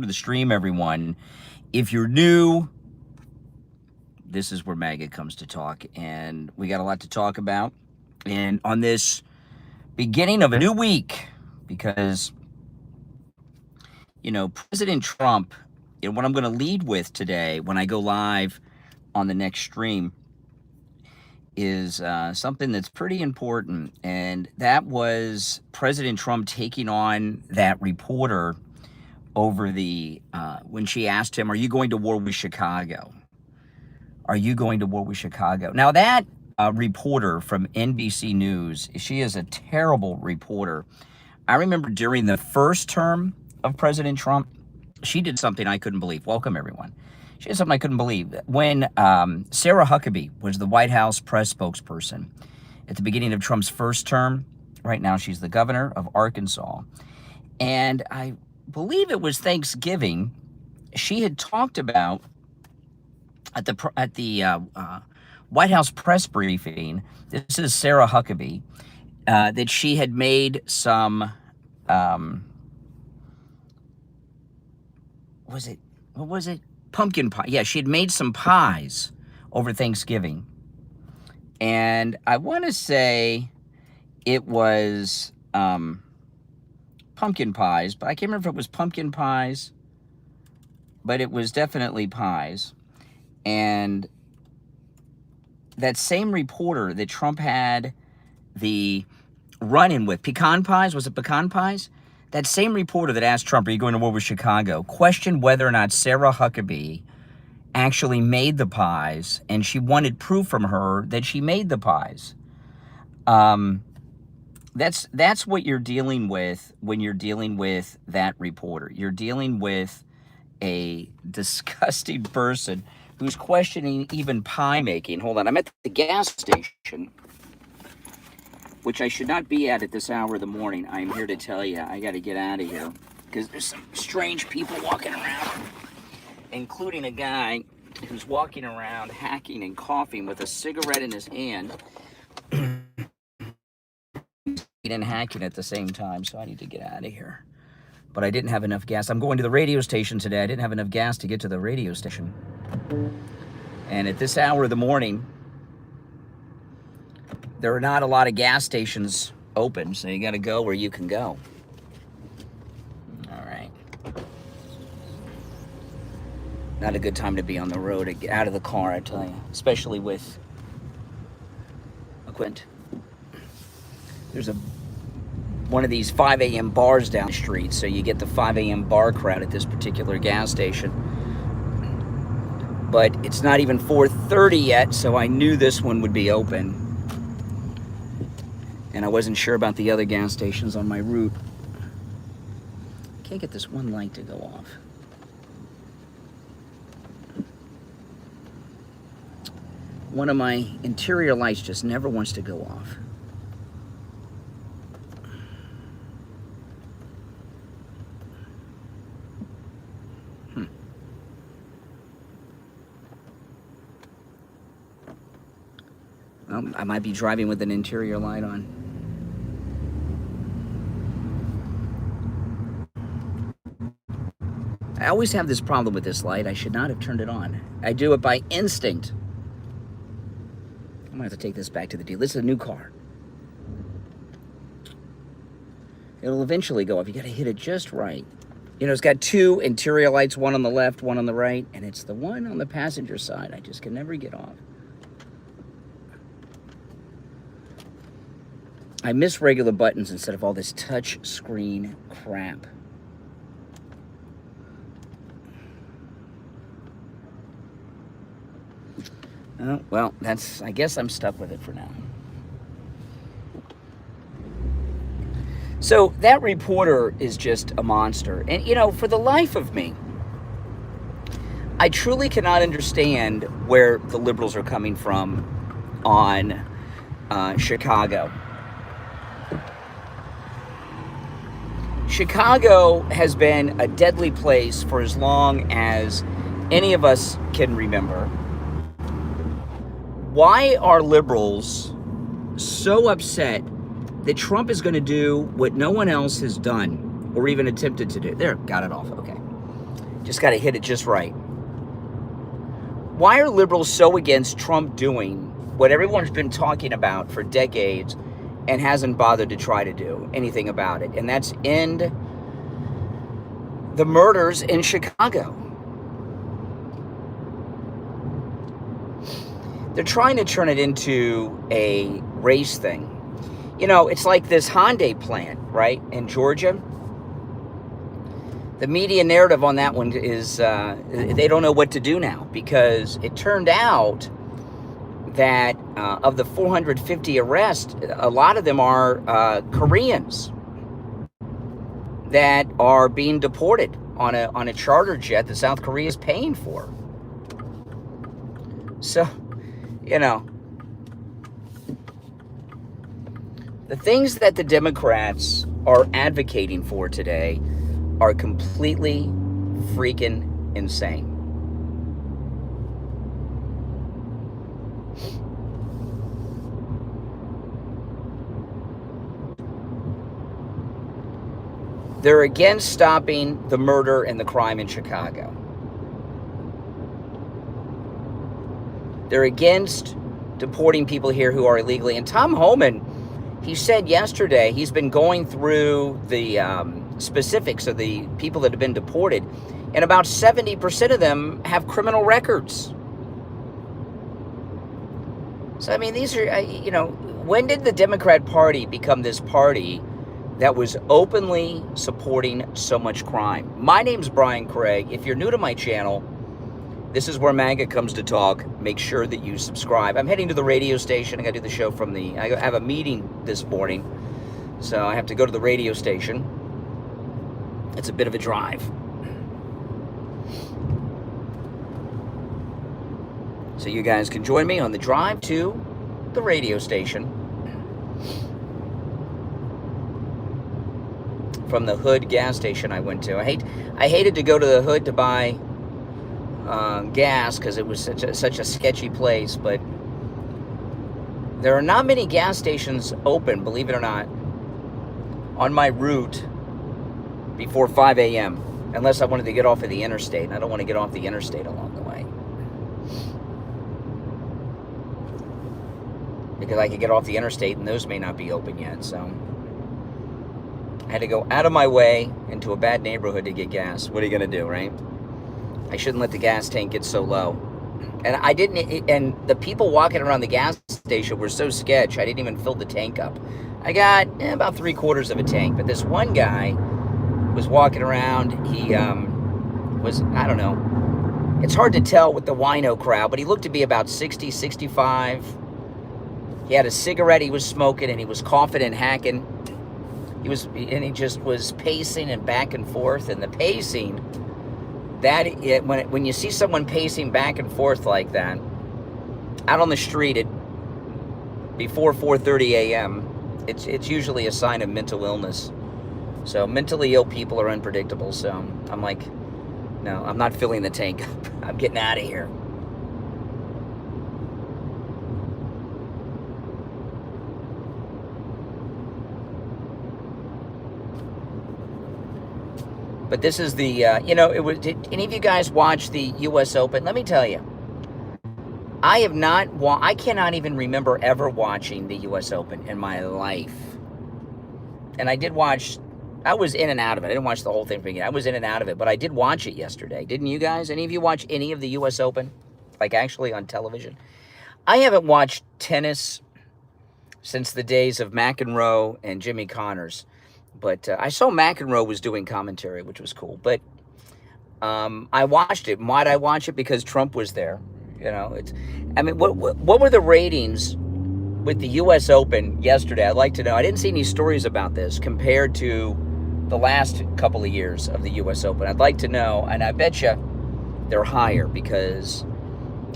the stream, everyone. If you're new, this is where MAGA comes to talk, and we got a lot to talk about. And on this beginning of a new week, because, you know, President Trump, and what I'm going to lead with today when I go live on the next stream is something that's pretty important, and that was President Trump taking on that reporter over the, when she asked him, are you going to war with Chicago? Are you going to war with Chicago? Now that reporter from NBC News, she is a terrible reporter. I remember during the first term of President Trump, she did something I couldn't believe. Welcome, everyone. She did something I couldn't believe. When Sarah Huckabee was the White House press spokesperson at the beginning of Trump's first term, right now she's the governor of Arkansas, and I believe it was Thanksgiving, she had talked about at the White House press briefing, this is Sarah Huckabee, that she had made some, what was it? Pumpkin pie. Yeah, she had made some pies over Thanksgiving. And I want to say it was pumpkin pies, but I can't remember if it was pumpkin pies, but it was definitely pies. And that same reporter that Trump had the run-in with, pecan pies, was it pecan pies? That same reporter that asked Trump, are you going to war with Chicago, questioned whether or not Sarah Huckabee actually made the pies, and she wanted proof from her that she made the pies. That's what you're dealing with when you're dealing with that reporter. You're dealing with a disgusting person who's questioning even pie making. Hold on, I'm at the gas station, which I should not be at this hour of the morning. I'm here to tell you, I got to get out of here because there's some strange people walking around, including a guy who's walking around hacking and coughing with a cigarette in his hand and hacking at the same time, so I need to get out of here. But I didn't have enough gas. I'm going to the radio station today. I didn't have enough gas to get to the radio station. And at this hour of the morning, there are not a lot of gas stations open, so you got to go where you can go. All right. Not a good time to be on the road, to get out of the car, I tell you, especially with equipment. There's one of these 5 a.m. bars down the street, so you get the 5 a.m. bar crowd at this particular gas station. But it's not even 4:30 yet, so I knew this one would be open. And I wasn't sure about the other gas stations on my route. Can't get this one light to go off. One of my interior lights just never wants to go off. Well, I might be driving with an interior light on. I always have this problem with this light. I should not have turned it on. I do it by instinct. I'm gonna have to take this back to the dealer. This is a new car. It'll eventually go off. You gotta hit it just right. You know, it's got two interior lights, one on the left, one on the right, and it's the one on the passenger side I just can never get off. I miss regular buttons instead of all this touch screen crap. Oh, well, I guess I'm stuck with it for now. So that reporter is just a monster. And, you know, for the life of me, I truly cannot understand where the liberals are coming from on Chicago. Chicago has been a deadly place for as long as any of us can remember. Why are liberals so upset that Trump is going to do what no one else has done or even attempted to do? There, got it off. Okay. Just got to hit it just right. Why are liberals so against Trump doing what everyone's been talking about for decades and hasn't bothered to try to do anything about it? And that's end the murders in Chicago. They're trying to turn it into a race thing. You know, it's like this Hyundai plant, right, in Georgia. The media narrative on that one is they don't know what to do now, because it turned out that of the 450 arrests, a lot of them are Koreans that are being deported on a charter jet that South Korea is paying for. So, you know, the things that the Democrats are advocating for today are completely freaking insane. They're against stopping the murder and the crime in Chicago. They're against deporting people here who are illegally. And Tom Homan, he said yesterday, he's been going through the specifics of the people that have been deported, and about 70% of them have criminal records. So, I mean, these are, you know, when did the Democrat Party become this party that was openly supporting so much crime? My name's Brian Craig. If you're new to my channel, this is where MAGA comes to talk. Make sure that you subscribe. I'm heading to the radio station. I got to do the show from I have a meeting this morning, so I have to go to the radio station. It's a bit of a drive. So you guys can join me on the drive to the radio station from the Hood gas station I went to. I hated to go to the Hood to buy gas because it was such a sketchy place, but there are not many gas stations open, believe it or not, on my route before 5 a.m. unless I wanted to get off of the interstate, and I don't want to get off the interstate along the way, because I could get off the interstate and those may not be open yet. So I had to go out of my way into a bad neighborhood to get gas. What are you going to do, right? I shouldn't let the gas tank get so low. And I didn't, and the people walking around the gas station were so sketch, I didn't even fill the tank up. I got about 3/4 of a tank, but this one guy was walking around. He was, I don't know, it's hard to tell with the wino crowd, but he looked to be about 60, 65. He had a cigarette he was smoking, and he was coughing and hacking. He just was pacing and back and forth, and the pacing, when you see someone pacing back and forth like that out on the street before 4:30 a.m., it's usually a sign of mental illness. So mentally ill people are unpredictable. So I'm like, no, I'm not filling the tank up. I'm getting out of here. But this is the, you know, did any of you guys watch the U.S. Open? Let me tell you, I cannot even remember ever watching the U.S. Open in my life. And I did watch, I was in and out of it. I didn't watch the whole thing from the beginning. I was in and out of it, but I did watch it yesterday. Didn't you guys? Any of you watch any of the U.S. Open? Like actually on television? I haven't watched tennis since the days of McEnroe and Jimmy Connors. But I saw McEnroe was doing commentary, which was cool. But I watched it. Why'd I watch it? Because Trump was there. You know, I mean, what were the ratings with the U.S. Open yesterday? I'd like to know. I didn't see any stories about this compared to the last couple of years of the U.S. Open. I'd like to know, and I bet you they're higher because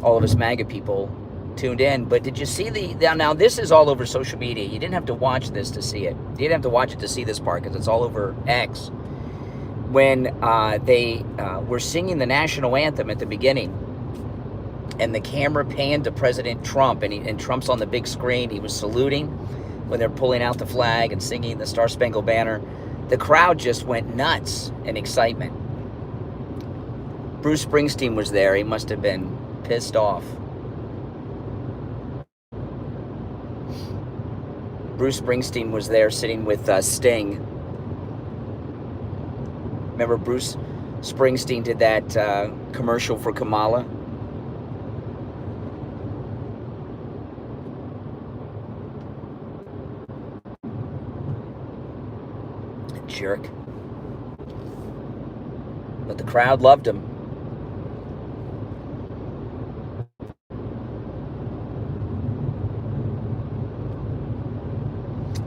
all of us MAGA people tuned in. But did you see now this is all over social media. You didn't have to watch this to see it. You didn't have to watch it to see this part because it's all over X. When they were singing the national anthem at the beginning, and the camera panned to President Trump, and Trump's on the big screen. He was saluting when they're pulling out the flag and singing the Star Spangled Banner. The crowd just went nuts in excitement. Bruce Springsteen was there. He must have been pissed off. Bruce Springsteen was there sitting with Sting. Remember Bruce Springsteen did that commercial for Kamala? Jerk. But the crowd loved him.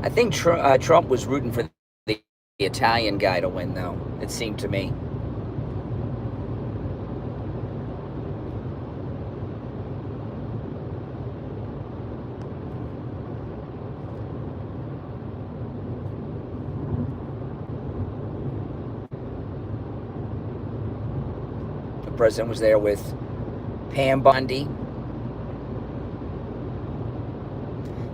I think Trump was rooting for the Italian guy to win, though, it seemed to me. The president was there with Pam Bondi.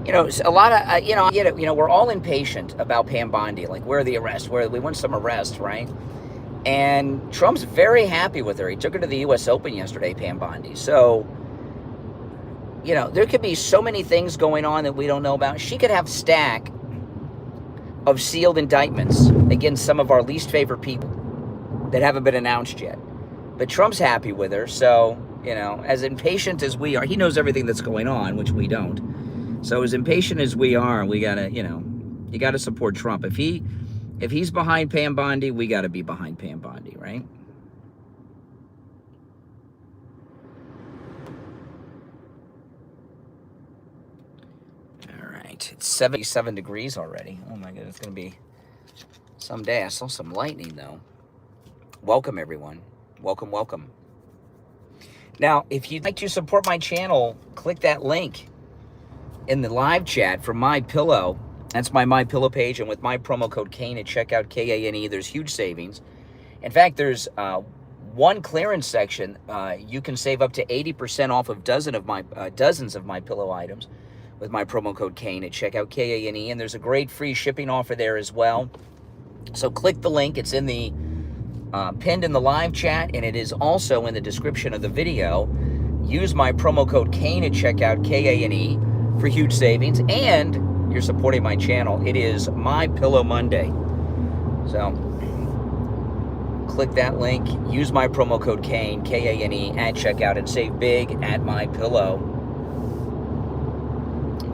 You know, a lot of, I get it. You know, we're all impatient about Pam Bondi. Like, where are the arrests? We want some arrests, right? And Trump's very happy with her. He took her to the U.S. Open yesterday, Pam Bondi. So, you know, there could be so many things going on that we don't know about. She could have stack of sealed indictments against some of our least favorite people that haven't been announced yet. But Trump's happy with her. So, you know, as impatient as we are, he knows everything that's going on, which we don't. So as impatient as we are, we gotta, you know, you gotta support Trump. If he's behind Pam Bondi, we gotta be behind Pam Bondi, right? All right, it's 77 degrees already. Oh my God, it's gonna be someday. I saw some lightning though. Welcome everyone. Welcome, welcome. Now, if you'd like to support my channel, click that link in the live chat for My Pillow. That's my Pillow page, and with my promo code Kane at checkout, Kane, there's huge savings. In fact, there's one clearance section. You can save up to 80% off of dozens of My Pillow items with my promo code Kane at checkout, Kane, and there's a great free shipping offer there as well. So click the link. It's in the pinned in the live chat, and it is also in the description of the video. Use my promo code Kane at checkout, Kane, for huge savings, and you're supporting my channel. It is My Pillow Monday. So click that link, use my promo code Kane, Kane, at checkout, and save big at My Pillow.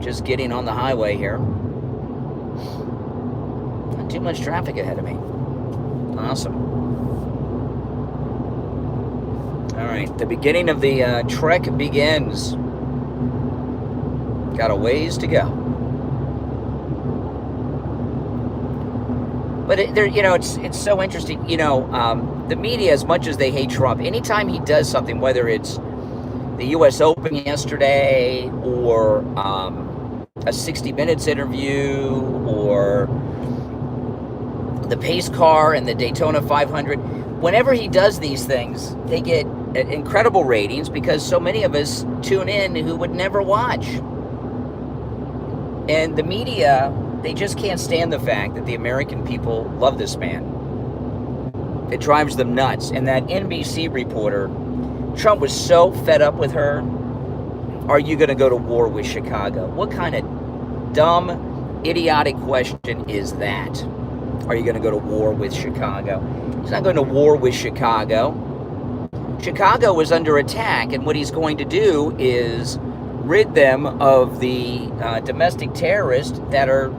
Just getting on the highway here. Not too much traffic ahead of me. Awesome. All right, the beginning of the trek begins. Got a ways to go. But it's so interesting. You know, the media, as much as they hate Trump, anytime he does something, whether it's the U.S. Open yesterday or a 60 Minutes interview or the pace car and the Daytona 500, whenever he does these things, they get incredible ratings because so many of us tune in who would never watch. And the media, they just can't stand the fact that the American people love this man. It drives them nuts. And that NBC reporter, Trump was so fed up with her. Are you going to go to war with Chicago? What kind of dumb, idiotic question is that? Are you going to go to war with Chicago? He's not going to war with Chicago. Chicago is under attack, and what he's going to do is rid them of the domestic terrorists that are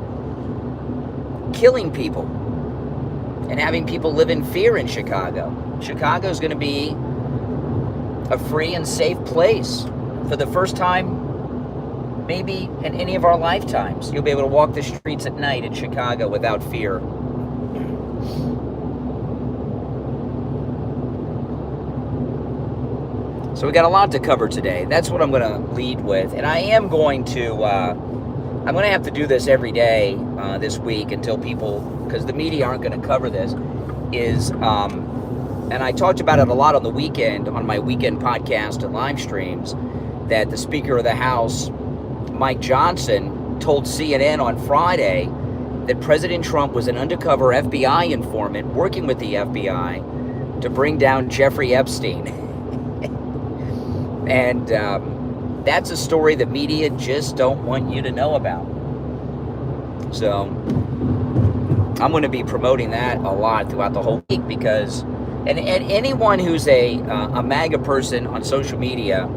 killing people and having people live in fear in Chicago. Chicago is going to be a free and safe place for the first time maybe in any of our lifetimes. You'll be able to walk the streets at night in Chicago without fear. So we got a lot to cover today. That's what I'm going to lead with. And I am going to, I'm going to have to do this every day this week until people, because the media aren't going to cover this, and I talked about it a lot on the weekend, on my weekend podcast and live streams, that the Speaker of the House, Mike Johnson, told CNN on Friday that President Trump was an undercover FBI informant working with the FBI to bring down Jeffrey Epstein. And that's a story the media just don't want you to know about. So I'm going to be promoting that a lot throughout the whole week, because and anyone who's a MAGA person on social media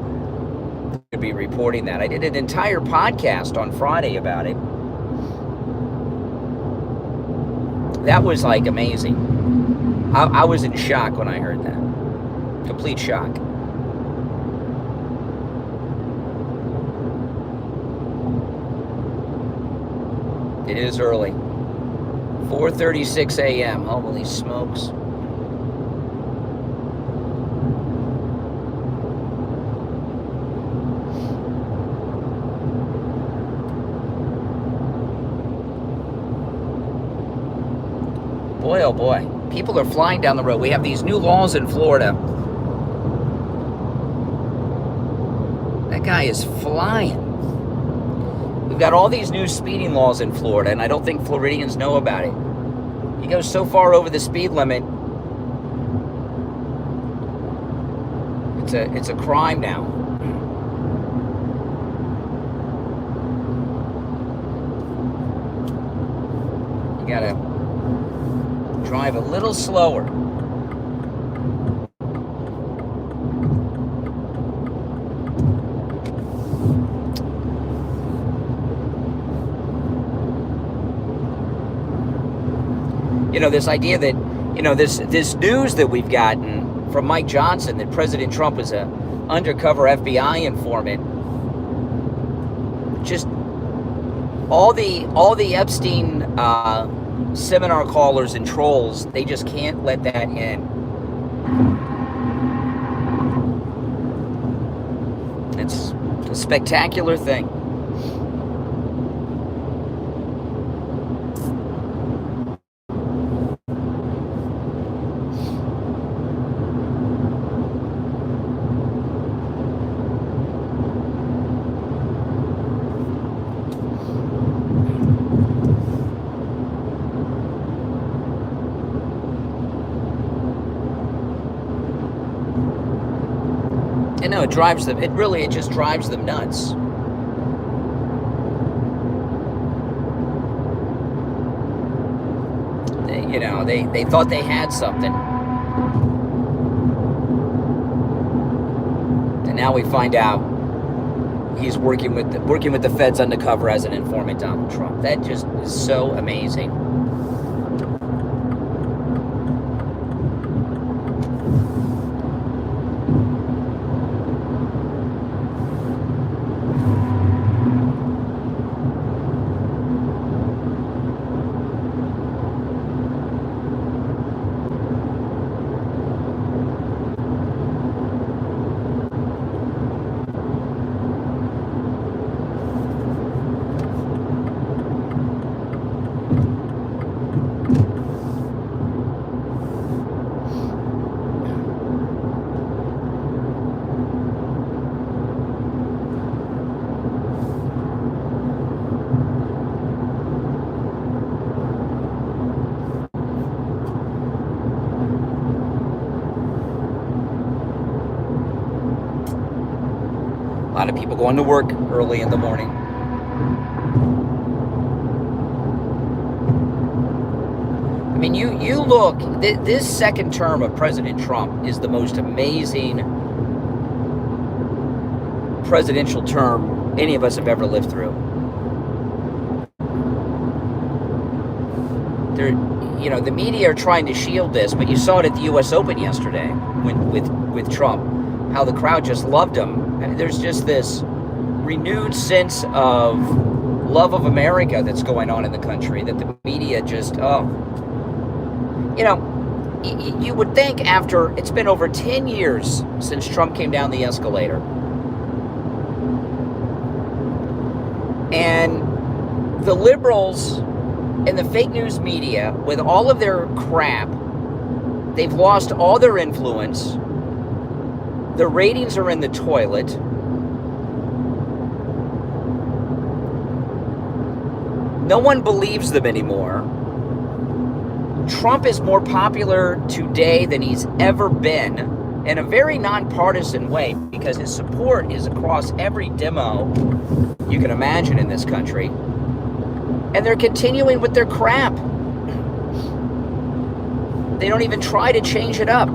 could be reporting that. I did an entire podcast on Friday about it. That was like amazing. I was in shock when I heard that. Complete shock. It is early. 4:36 a.m. Holy smokes. Boy, oh boy. People are flying down the road. We have these new laws in Florida. That guy is flying. We've got all these new speeding laws in Florida, and I don't think Floridians know about it. He goes so far over the speed limit, it's a crime now. You gotta drive a little slower. You know, this idea that, you know, this news that we've gotten from Mike Johnson that President Trump was a undercover FBI informant. Just all the Epstein seminar callers and trolls, they just can't let that in. It's a spectacular thing. No, it drives them. It just drives them nuts. They thought they had something, and now we find out he's working with the feds undercover as an informant, Donald Trump. That just is so amazing. A lot of people going to work early in the morning. I mean, you look, this second term of President Trump is the most amazing presidential term any of us have ever lived through. The media are trying to shield this, but you saw it at the U.S. Open yesterday with Trump, how the crowd just loved him. And there's just this renewed sense of love of America that's going on in the country that the media just, you would think after, it's been over 10 years since Trump came down the escalator. And the liberals and the fake news media, with all of their crap, they've lost all their influence. The ratings are in the toilet. No one believes them anymore. Trump is more popular today than he's ever been in a very nonpartisan way, because his support is across every demo you can imagine in this country. And they're continuing with their crap. They don't even try to change it up.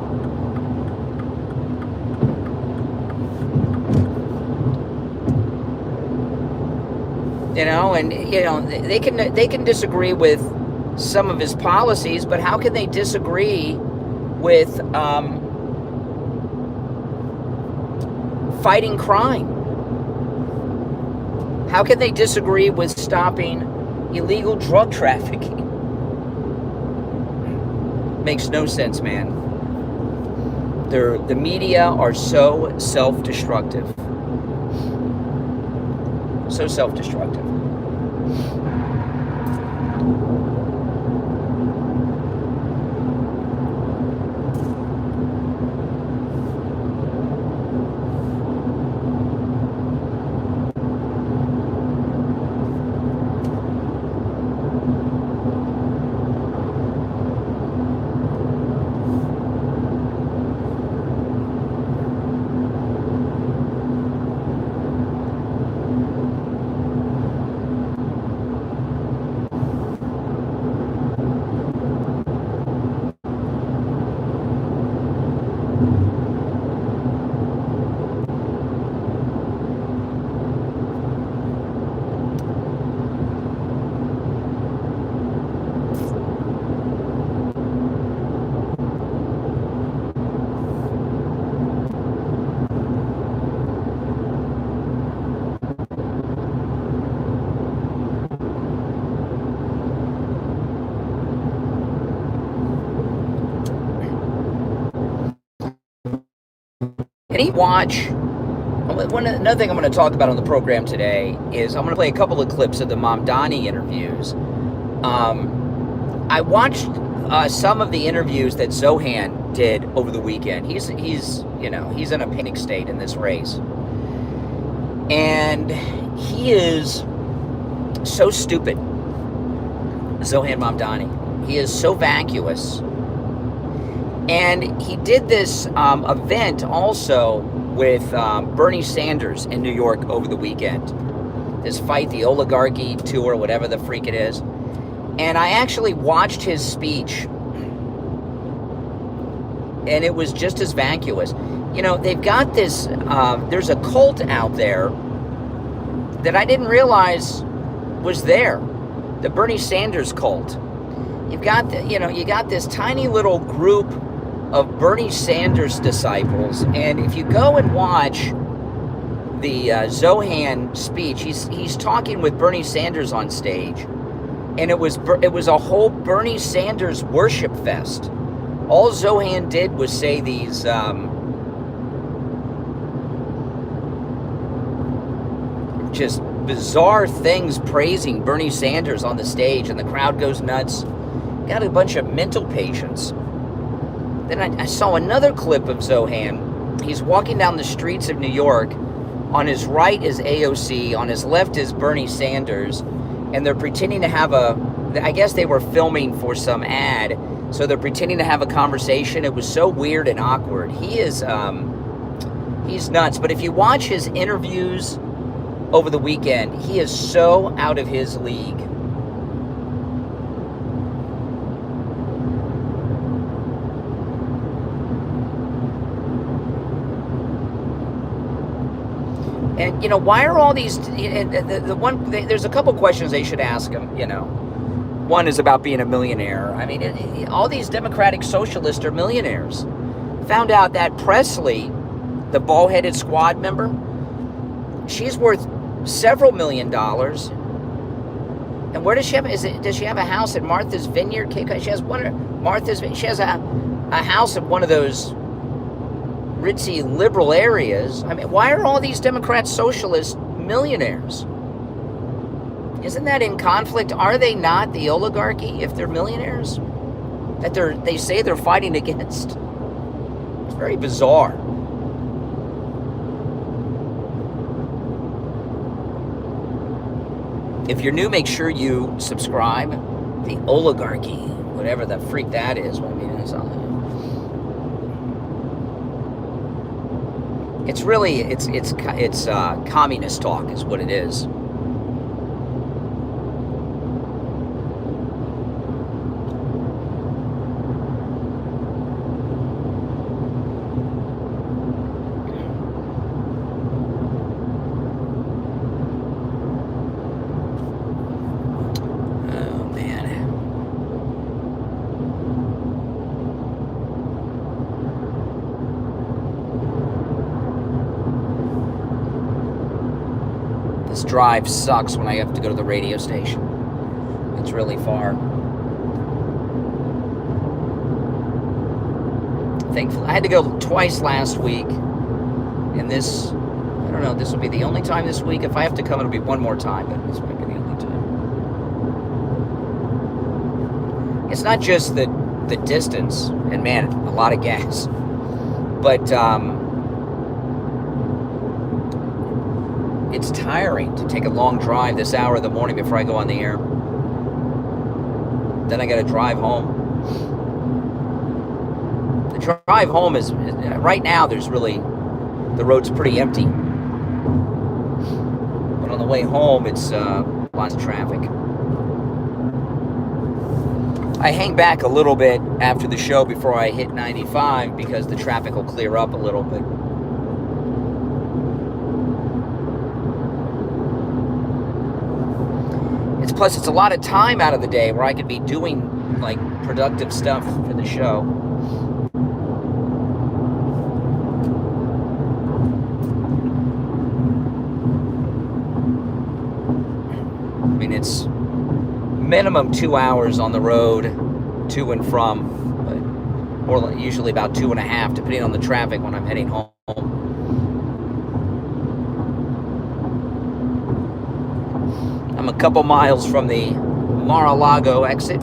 You know, and you know, they can disagree with some of his policies, but how can they disagree with fighting crime? How can they disagree with stopping illegal drug trafficking? Makes no sense, man. The media are so self-destructive. So self-destructive. Any watch. Another thing I'm going to talk about on the program today is I'm going to play a couple of clips of the Mamdani interviews. I watched some of the interviews that Zohan did over the weekend. He's in a panic state in this race, and he is so stupid. Zohan Mamdani, he is so vacuous. And he did this event also with Bernie Sanders in New York over the weekend. This Fight the Oligarchy tour, whatever the freak it is. And I actually watched his speech. And it was just as vacuous. You know, they've got this, there's a cult out there that I didn't realize was there. The Bernie Sanders cult. You got this tiny little group of Bernie Sanders disciples, and if you go and watch the Zohan speech, he's talking with Bernie Sanders on stage, and it was a whole Bernie Sanders worship fest. All Zohan did was say these just bizarre things praising Bernie Sanders on the stage, and the crowd goes nuts. Got a bunch of mental patients. Then I saw another clip of Zohan. He's walking down the streets of New York. On his right is AOC. On his left is Bernie Sanders. And they're pretending to have I guess they were filming for some ad. So they're pretending to have a conversation. It was so weird and awkward. He's nuts. But if you watch his interviews over the weekend, he is so out of his league. And, you know, why are all these, there's a couple questions they should ask him, you know. One is about being a millionaire. I mean, all these Democratic socialists are millionaires. Found out that Presley, the bald-headed squad member, she's worth several $1 million. And where does she have, does she have a house at Martha's Vineyard? She has she has a house at one of those ritzy liberal areas. I mean, why are all these Democrat socialists millionaires? Isn't that in conflict? Are they not the oligarchy if they're millionaires that they say they're fighting against? It's very bizarre. If you're new, make sure you subscribe. The oligarchy. whatever the freak that is. I mean, it's really it's communist talk is what it is. Drive sucks when I have to go to the radio station. It's really far. Thankfully, I had to go twice last week, and this, I don't know, this will be the only time this week. If I have to come, it'll be one more time, but this might be the only time. It's not just the distance, and man, a lot of gas, but it's tiring to take a long drive this hour of the morning before I go on the air. Then I got to drive home. The drive home is right now, there's really, the road's pretty empty. But on the way home, it's lots of traffic. I hang back a little bit after the show before I hit 95 because the traffic will clear up a little bit. Plus, it's a lot of time out of the day where I could be doing, like, productive stuff for the show. I mean, it's minimum 2 hours on the road to and from, but more usually about 2.5, depending on the traffic when I'm heading home. I'm a couple miles from the Mar-a-Lago exit.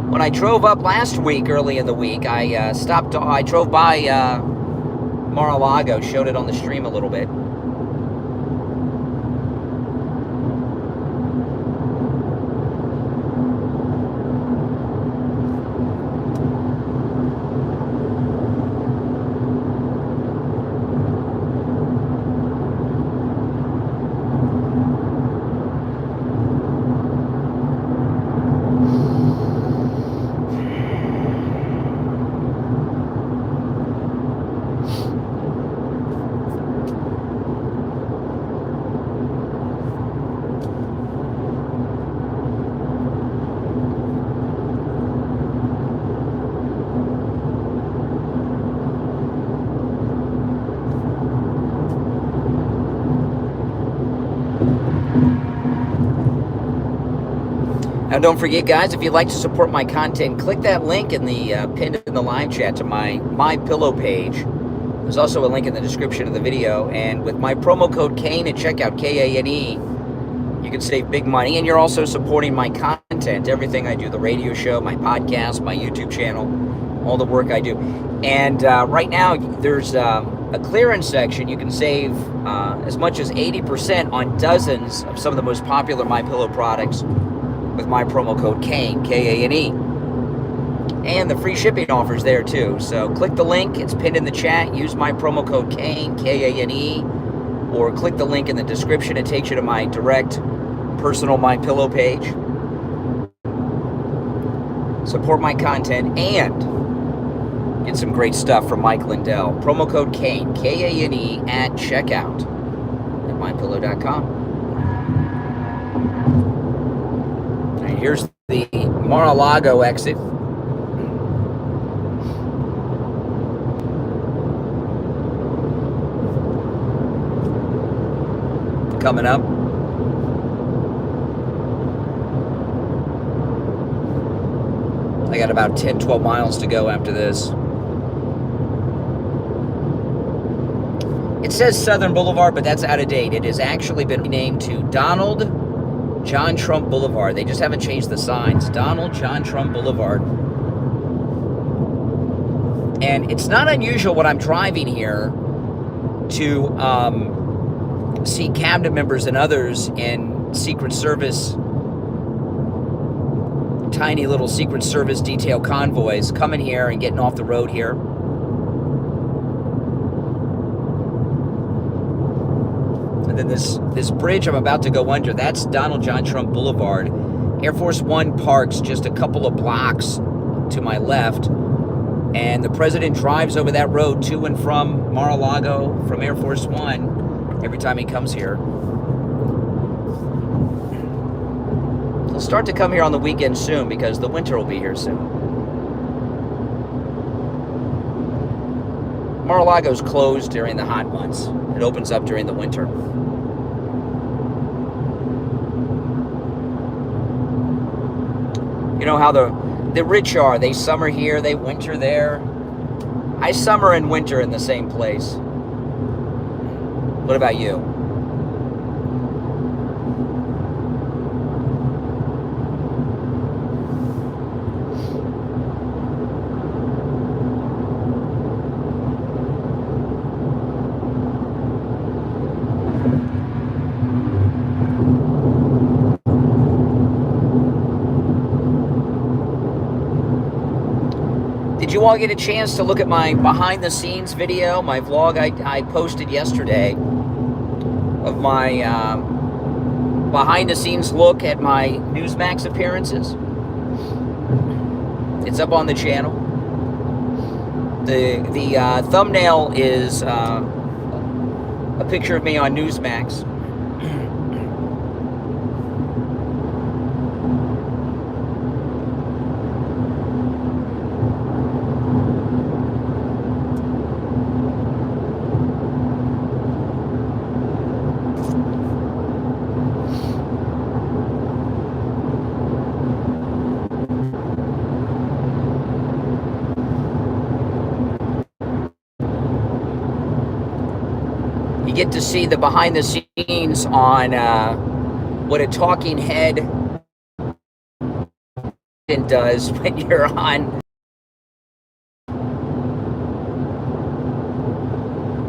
When I drove up last week, early in the week, I drove by Mar-a-Lago, showed it on the stream a little bit. Now, don't forget, guys, if you'd like to support my content, click that link in the pinned in the live chat to my Pillow page. There's also a link in the description of the video. And with my promo code Kane at checkout, Kane, you can save big money. And you're also supporting my content, everything I do, the radio show, my podcast, my YouTube channel, all the work I do. And right now, there's a clearance section. You can save as much as 80% on dozens of some of the most popular MyPillow products with my promo code Kane, Kane. And the free shipping offers there too. So click the link, it's pinned in the chat. Use my promo code Kane, Kane, or click the link in the description. It takes you to my direct personal MyPillow page. Support my content and get some great stuff from Mike Lindell. Promo code Kane, Kane, at checkout at mypillow.com. Here's the Mar-a-Lago exit. Coming up. I got about 10, 12 miles to go after this. It says Southern Boulevard, but that's out of date. It has actually been renamed to Donald John Trump Boulevard. They just haven't changed the signs. Donald John Trump Boulevard. And it's not unusual when I'm driving here to see cabinet members and others in Secret Service tiny little Secret Service detail convoys coming here and getting off the road here. And then this bridge I'm about to go under, that's Donald John Trump Boulevard. Air Force One parks just a couple of blocks to my left, and the president drives over that road to and from Mar-a-Lago from Air Force One every time he comes here. He'll start to come here on the weekend soon because the winter will be here soon. Mar-a-Lago's closed during the hot months. It opens up during the winter. You know how the rich are. They summer here, they winter there. I summer and winter in the same place. What about you? Did you all get a chance to look at my behind the scenes video, my vlog I posted yesterday of my behind the scenes look at my Newsmax appearances? It's up on the channel. The thumbnail is a picture of me on Newsmax. Get to see the behind the scenes on what a talking head does when you're on.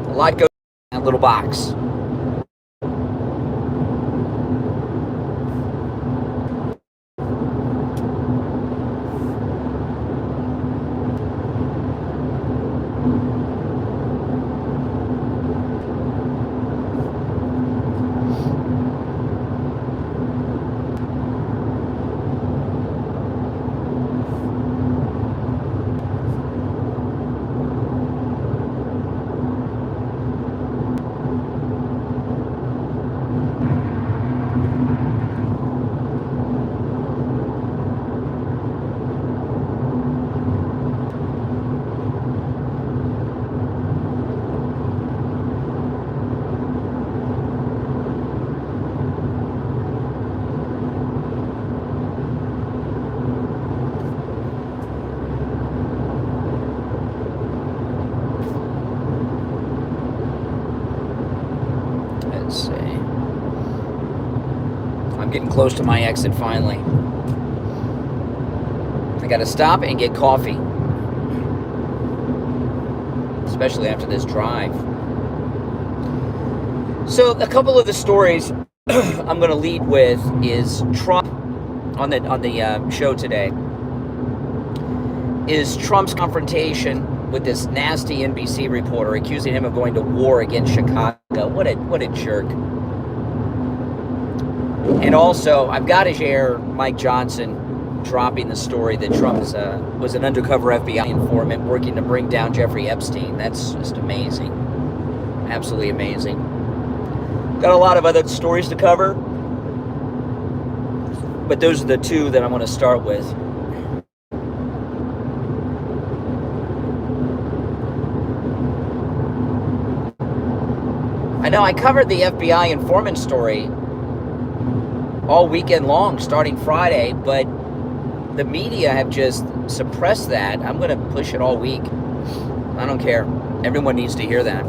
A lot goes in that little box. Getting close to my exit finally. I gotta stop and get coffee, especially after this drive. So a couple of the stories I'm gonna lead with is Trump on the show today. Is Trump's confrontation with this nasty NBC reporter accusing him of going to war against Chicago. What a jerk. And also, I've got to share Mike Johnson dropping the story that Trump was an undercover FBI informant working to bring down Jeffrey Epstein. That's just amazing. Absolutely amazing. Got a lot of other stories to cover, but those are the two that I'm going to start with. I know I covered the FBI informant story all weekend long, starting Friday, but the media have just suppressed that. I'm going to push it all week. I don't care. Everyone needs to hear that.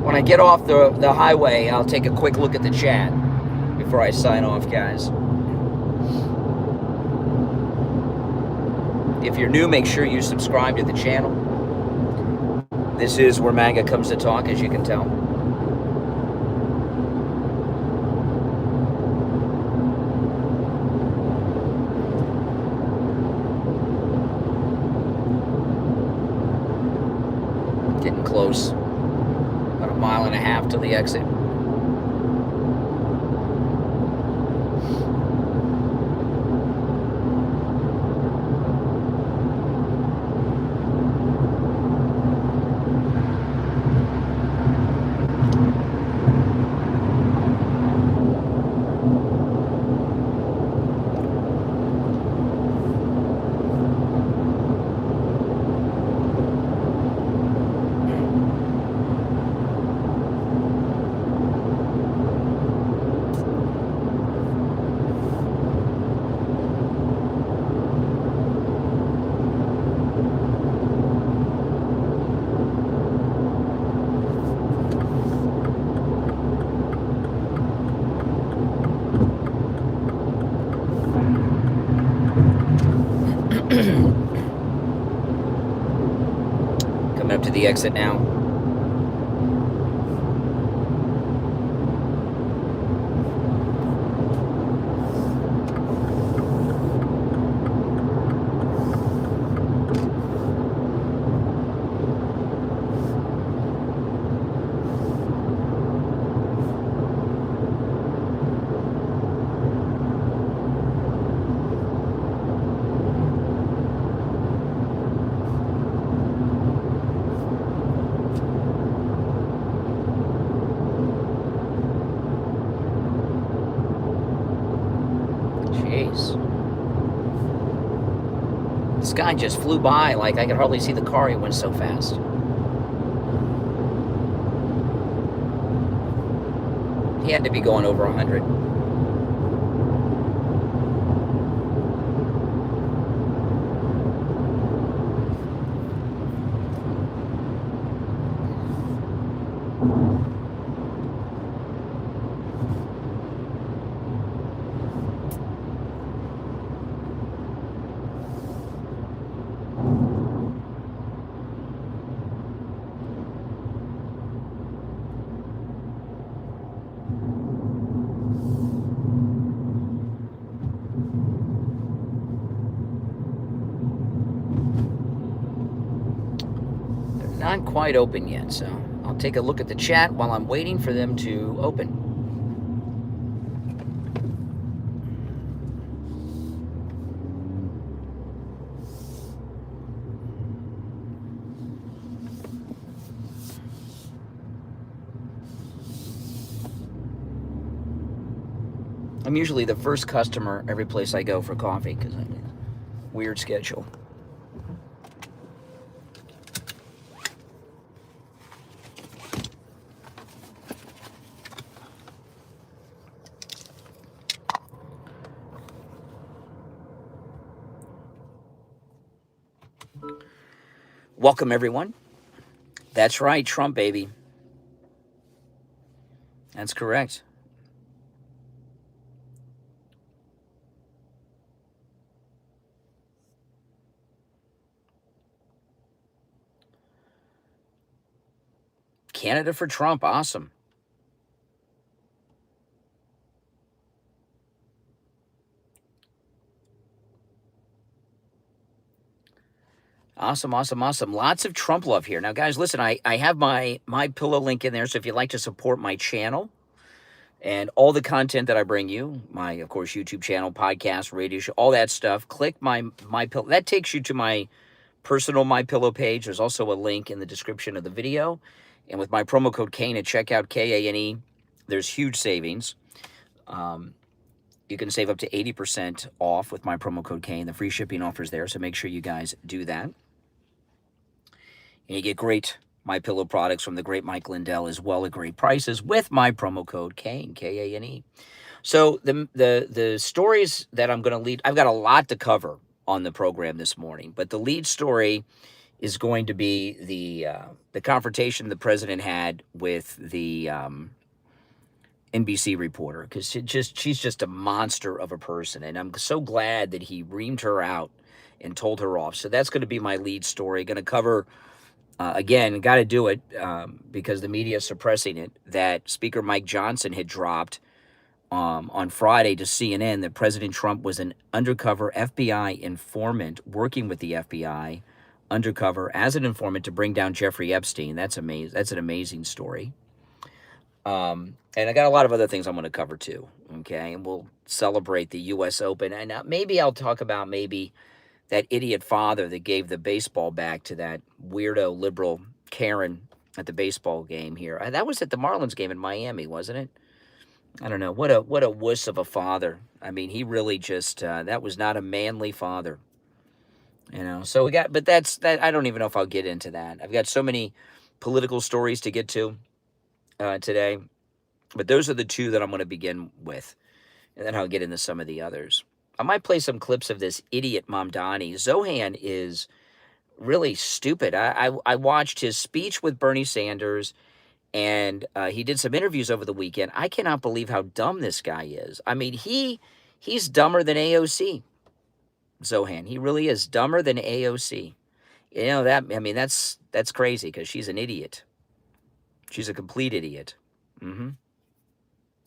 When I get off the highway, I'll take a quick look at the chat before I sign off, guys. If you're new, make sure you subscribe to the channel. This is where MAGA comes to talk, as you can tell. Getting close. About a mile and a half to the exit. Coming up to the exit now. This guy just flew by, like I could hardly see the car, he went so fast. He had to be going over 100. Not quite open yet, so I'll take a look at the chat while I'm waiting for them to open. I'm usually the first customer every place I go for coffee because I have a weird schedule. Welcome, everyone. That's right, Trump, baby. That's correct. Canada for Trump, awesome. Awesome, awesome, awesome. Lots of Trump love here. Now, guys, listen, I have my Pillow link in there, so if you'd like to support my channel and all the content that I bring you, my, of course, YouTube channel, podcast, radio show, all that stuff, click my Pillow. That takes you to my personal My Pillow page. There's also a link in the description of the video. And with my promo code Kane at checkout, K-A-N-E, there's huge savings. You can save up to 80% off with my promo code Kane. The free shipping offer's there, so make sure you guys do that. And you get great My Pillow products from the great Mike Lindell as well at great prices with my promo code Kane, K-A-N-E. So the stories that I'm going to lead, I've got a lot to cover on the program this morning, but the lead story is going to be the confrontation the president had with the NBC reporter, because she's just a monster of a person. And I'm so glad that he reamed her out and told her off. So that's going to be my lead story. Going to cover, again, got to do it because the media is suppressing it, that Speaker Mike Johnson had dropped on Friday to CNN that President Trump was an undercover FBI informant working with the FBI undercover as an informant to bring down Jeffrey Epstein. That's amazing. That's an amazing story. And I got a lot of other things I'm going to cover too. Okay. And we'll celebrate the U.S. Open. And maybe I'll talk about maybe that idiot father that gave the baseball back to that weirdo liberal Karen at the baseball game here. That was at the Marlins game in Miami, wasn't it? I don't know. What a wuss of a father. I mean, he really just, that was not a manly father. You know, so we got, but that. I don't even know if I'll get into that. I've got so many political stories to get to today, but those are the two that I'm going to begin with, and then I'll get into some of the others. I might play some clips of this idiot Mamdani. Zohan is really stupid. I watched his speech with Bernie Sanders, and he did some interviews over the weekend. I cannot believe how dumb this guy is. I mean, he's dumber than AOC. Zohan, he really is dumber than AOC. You know that? I mean, that's crazy because she's an idiot. She's a complete idiot. I'm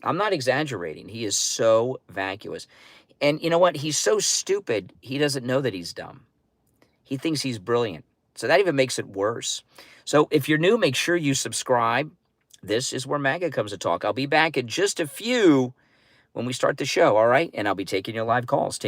not exaggerating. He is so vacuous. And you know what? He's so stupid, he doesn't know that he's dumb. He thinks he's brilliant. So that even makes it worse. So if you're new, make sure you subscribe. This is where MAGA comes to talk. I'll be back in just a few when we start the show, all right? And I'll be taking your live calls.